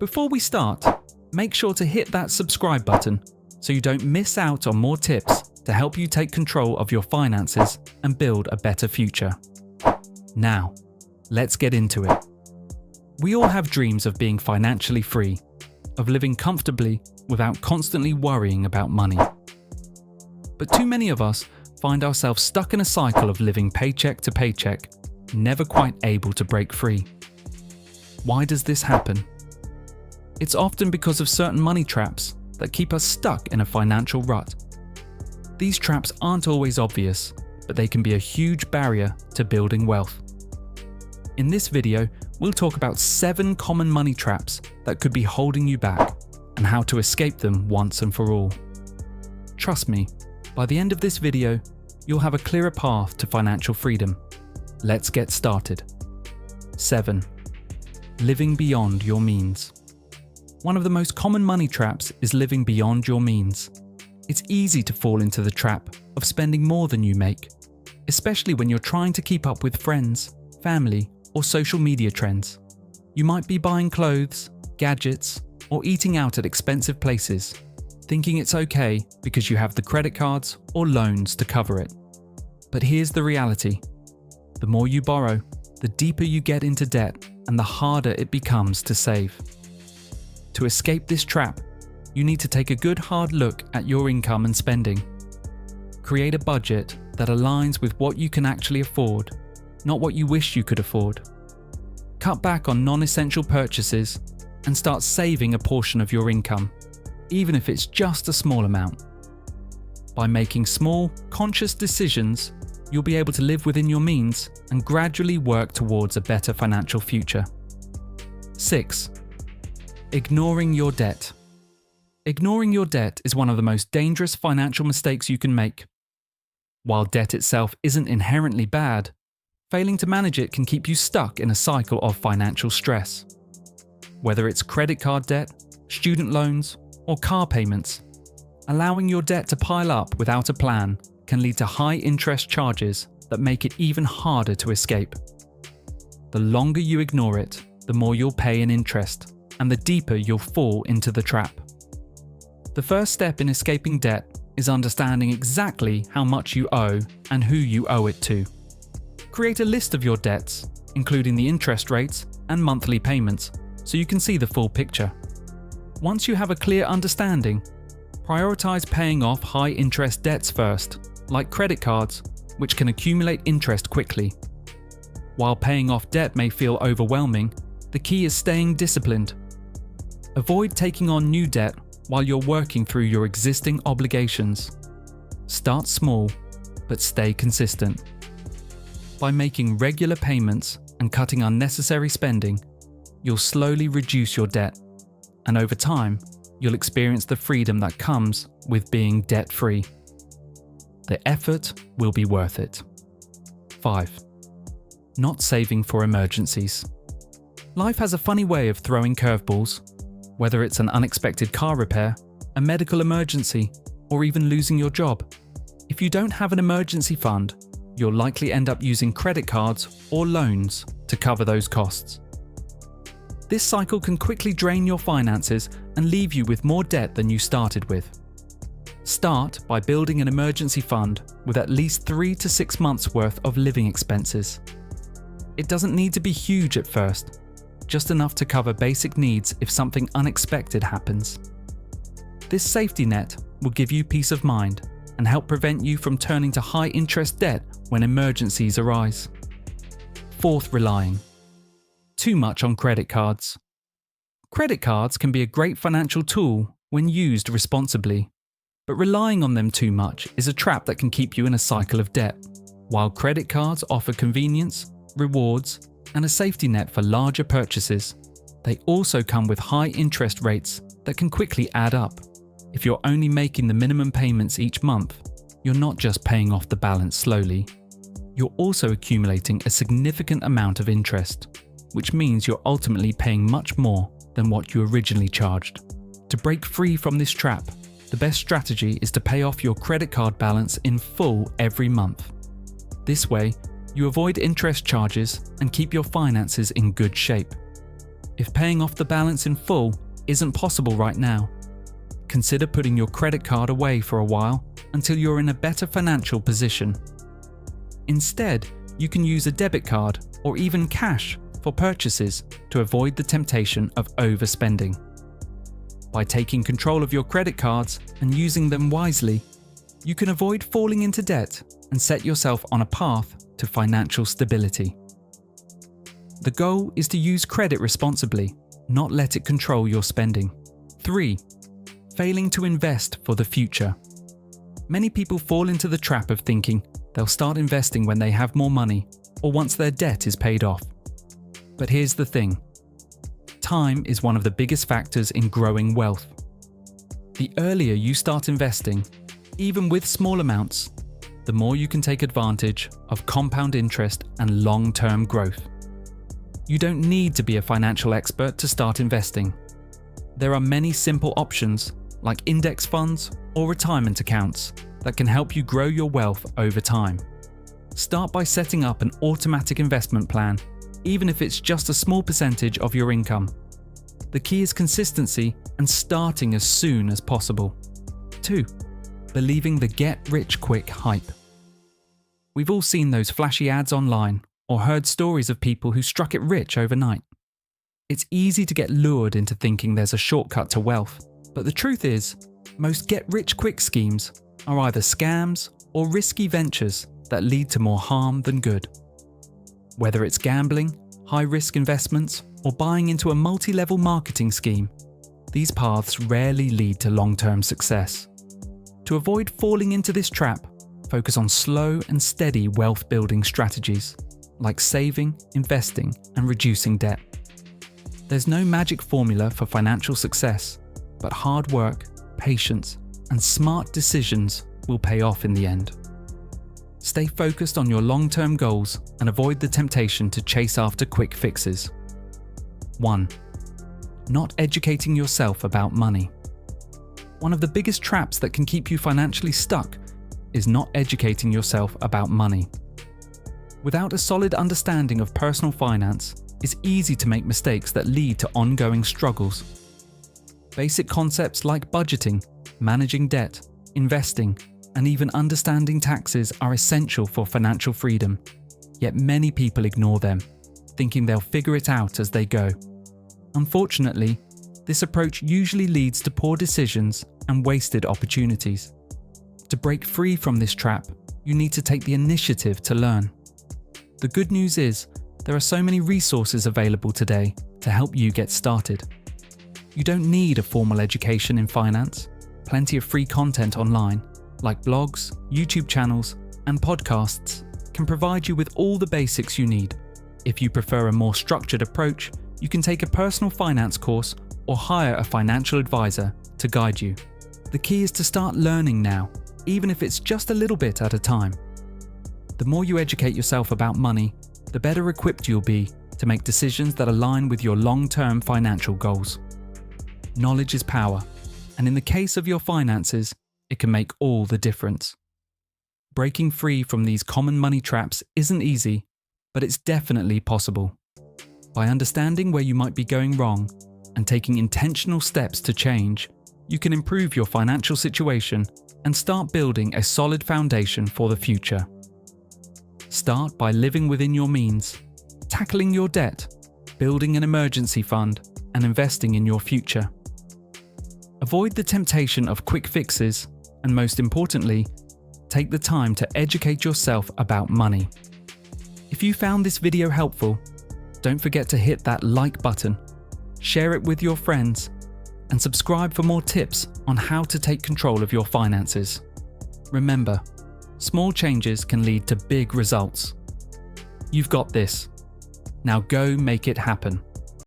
Before we start, make sure to hit that subscribe button so you don't miss out on more tips to help you take control of your finances and build a better future. Now, let's get into it. We all have dreams of being financially free, of living comfortably without constantly worrying about money. But too many of us find ourselves stuck in a cycle of living paycheck to paycheck, never quite able to break free. Why does this happen? It's often because of certain money traps that keep us stuck in a financial rut. These traps aren't always obvious, but they can be a huge barrier to building wealth. In this video, we'll talk about 7 common money traps that could be holding you back and how to escape them once and for all. Trust me, by the end of this video, you'll have a clearer path to financial freedom. Let's get started. 7. Living beyond your means. One of the most common money traps is living beyond your means. It's easy to fall into the trap of spending more than you make, especially when you're trying to keep up with friends, family, or social media trends. You might be buying clothes, gadgets, or eating out at expensive places, thinking it's okay because you have the credit cards or loans to cover it. But here's the reality. The more you borrow, the deeper you get into debt and the harder it becomes to save. To escape this trap, you need to take a good hard look at your income and spending. Create a budget that aligns with what you can actually afford, not what you wish you could afford. Cut back on non-essential purchases and start saving a portion of your income, even if it's just a small amount. By making small, conscious decisions, you'll be able to live within your means and gradually work towards a better financial future. 6. Ignoring your debt. Ignoring your debt is one of the most dangerous financial mistakes you can make. While debt itself isn't inherently bad, failing to manage it can keep you stuck in a cycle of financial stress. Whether it's credit card debt, student loans, or car payments, allowing your debt to pile up without a plan can lead to high interest charges that make it even harder to escape. The longer you ignore it, the more you'll pay in interest, and the deeper you'll fall into the trap. The first step in escaping debt is understanding exactly how much you owe and who you owe it to. Create a list of your debts, including the interest rates and monthly payments, so you can see the full picture. Once you have a clear understanding, prioritize paying off high-interest debts first, like credit cards, which can accumulate interest quickly. While paying off debt may feel overwhelming, the key is staying disciplined. Avoid taking on new debt while you're working through your existing obligations. Start small, but stay consistent. By making regular payments and cutting unnecessary spending, you'll slowly reduce your debt, and over time, you'll experience the freedom that comes with being debt-free. The effort will be worth it. 5. Not saving for emergencies. Life has a funny way of throwing curveballs, whether it's an unexpected car repair, a medical emergency, or even losing your job. If you don't have an emergency fund, you'll likely end up using credit cards or loans to cover those costs. This cycle can quickly drain your finances and leave you with more debt than you started with. Start by building an emergency fund with at least 3 to 6 months worth of living expenses. It doesn't need to be huge at first, just enough to cover basic needs if something unexpected happens. This safety net will give you peace of mind and help prevent you from turning to high-interest debt when emergencies arise. 4th, relying. Too much on credit cards. Credit cards can be a great financial tool when used responsibly, but relying on them too much is a trap that can keep you in a cycle of debt. While credit cards offer convenience, rewards, and a safety net for larger purchases, they also come with high interest rates that can quickly add up. If you're only making the minimum payments each month, you're not just paying off the balance slowly, you're also accumulating a significant amount of interest, which means you're ultimately paying much more than what you originally charged. To break free from this trap, the best strategy is to pay off your credit card balance in full every month. This way, you avoid interest charges and keep your finances in good shape. If paying off the balance in full isn't possible right now, consider putting your credit card away for a while until you're in a better financial position. Instead, you can use a debit card or even cash for purchases to avoid the temptation of overspending. By taking control of your credit cards and using them wisely, you can avoid falling into debt and set yourself on a path to financial stability. The goal is to use credit responsibly, not let it control your spending. 3. Failing to invest for the future. Many people fall into the trap of thinking they'll start investing when they have more money or once their debt is paid off. But here's the thing. Time is one of the biggest factors in growing wealth. The earlier you start investing, even with small amounts, the more you can take advantage of compound interest and long-term growth. You don't need to be a financial expert to start investing. There are many simple options like index funds or retirement accounts that can help you grow your wealth over time. Start by setting up an automatic investment plan, even if it's just a small percentage of your income. The key is consistency and starting as soon as possible. 2. Believing the get-rich-quick hype. We've all seen those flashy ads online or heard stories of people who struck it rich overnight. It's easy to get lured into thinking there's a shortcut to wealth, but the truth is, most get-rich-quick schemes are either scams or risky ventures that lead to more harm than good. Whether it's gambling, high-risk investments, or buying into a multi-level marketing scheme, these paths rarely lead to long-term success. To avoid falling into this trap, focus on slow and steady wealth-building strategies, like saving, investing, and reducing debt. There's no magic formula for financial success, but hard work, patience, and smart decisions will pay off in the end. Stay focused on your long-term goals and avoid the temptation to chase after quick fixes. 1. Not educating yourself about money. One of the biggest traps that can keep you financially stuck is not educating yourself about money. Without a solid understanding of personal finance, it's easy to make mistakes that lead to ongoing struggles. Basic concepts like budgeting, managing debt, investing, and even understanding taxes are essential for financial freedom, yet many people ignore them, thinking they'll figure it out as they go. Unfortunately, this approach usually leads to poor decisions and wasted opportunities. To break free from this trap, you need to take the initiative to learn. The good news is, there are so many resources available today to help you get started. You don't need a formal education in finance. Plenty of free content online, like blogs, YouTube channels, and podcasts, can provide you with all the basics you need. If you prefer a more structured approach, you can take a personal finance course or hire a financial advisor to guide you. The key is to start learning now, even if it's just a little bit at a time. The more you educate yourself about money, the better equipped you'll be to make decisions that align with your long-term financial goals. Knowledge is power, and in the case of your finances, it can make all the difference. Breaking free from these common money traps isn't easy, but it's definitely possible. By understanding where you might be going wrong and taking intentional steps to change, you can improve your financial situation and start building a solid foundation for the future. Start by living within your means, tackling your debt, building an emergency fund, and investing in your future. Avoid the temptation of quick fixes, and most importantly, take the time to educate yourself about money. If you found this video helpful, don't forget to hit that like button, share it with your friends, and subscribe for more tips on how to take control of your finances. Remember, small changes can lead to big results. You've got this. Now go make it happen.